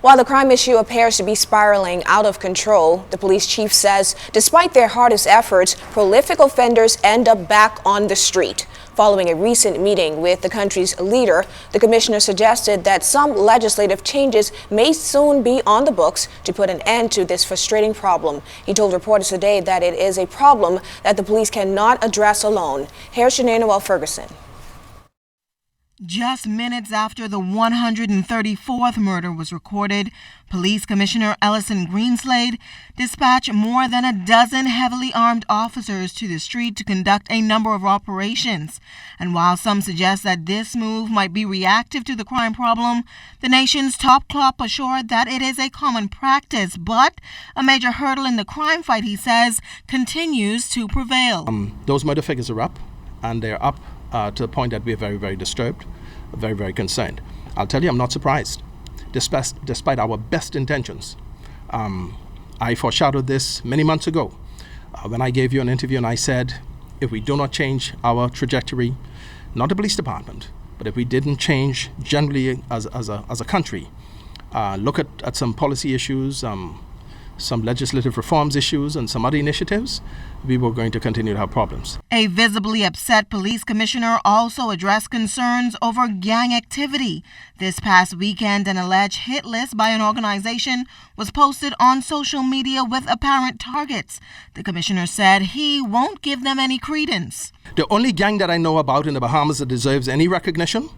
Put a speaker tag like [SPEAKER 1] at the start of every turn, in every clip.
[SPEAKER 1] While the crime issue appears to be spiraling out of control, the police chief says despite their hardest efforts, prolific offenders end up back on the street. Following a recent meeting with the country's leader, the commissioner suggested that some legislative changes may soon be on the books to put an end to this frustrating problem. He told reporters today that it is a problem that the police cannot address alone. Here's Janae Noel Ferguson.
[SPEAKER 2] Just minutes after the 134th murder was recorded, Police Commissioner Ellison Greenslade dispatched more than a dozen heavily armed officers to the street to conduct a number of operations. And while some suggest that this move might be reactive to the crime problem, the nation's top cop assured that it is a common practice, but a major hurdle in the crime fight, he says, continues to prevail.
[SPEAKER 3] Those murder figures are up, and they're up to the point that we're very, very disturbed, very, very concerned. I'll tell you, I'm not surprised. Despite our best intentions, I foreshadowed this many months ago when I gave you an interview and I said, if we do not change our trajectory, not the police department, but if we didn't change generally as a country, look at some policy issues, some legislative reforms issues, and some other initiatives, we were going to continue to have problems.
[SPEAKER 2] A visibly upset police commissioner also addressed concerns over gang activity. This past weekend, an alleged hit list by an organization was posted on social media with apparent targets. The commissioner said he won't give them any credence.
[SPEAKER 3] The only gang that I know about in the Bahamas that deserves any recognition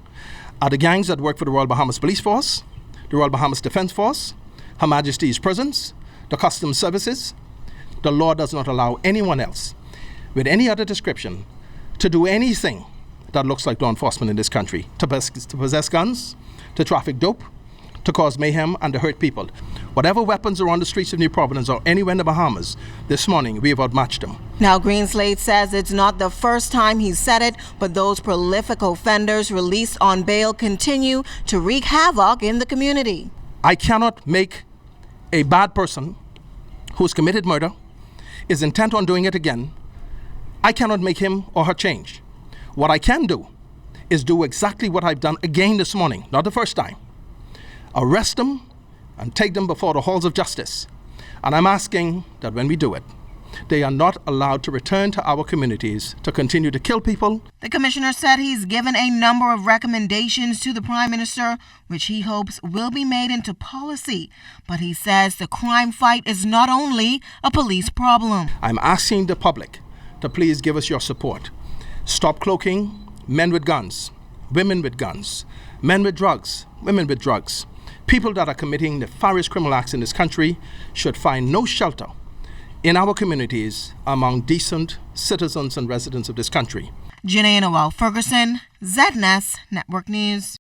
[SPEAKER 3] are the gangs that work for the Royal Bahamas Police Force, the Royal Bahamas Defense Force, Her Majesty's Prisons, the Customs Services. The law does not allow anyone else with any other description to do anything that looks like law enforcement in this country, to possess guns, to traffic dope, to cause mayhem and to hurt people. Whatever weapons are on the streets of New Providence or anywhere in the Bahamas, this morning we have outmatched them.
[SPEAKER 2] Now, Greenslade says it's not the first time he's said it, but those prolific offenders released on bail continue to wreak havoc in the community.
[SPEAKER 3] I cannot make a bad person who's committed murder, is intent on doing it again, I cannot make him or her change. What I can do is do exactly what I've done again this morning, not the first time. Arrest them and take them before the halls of justice. And I'm asking that when we do it, they are not allowed to return to our communities to continue to kill people.
[SPEAKER 2] The commissioner said he's given a number of recommendations to the Prime Minister, which he hopes will be made into policy. But he says the crime fight is not only a police problem.
[SPEAKER 3] I'm asking the public to please give us your support. Stop cloaking men with guns, women with guns, men with drugs, women with drugs. People that are committing nefarious criminal acts in this country should find no shelter in our communities among decent citizens and residents of this country.
[SPEAKER 2] Janae Noel Ferguson, ZNS Network News.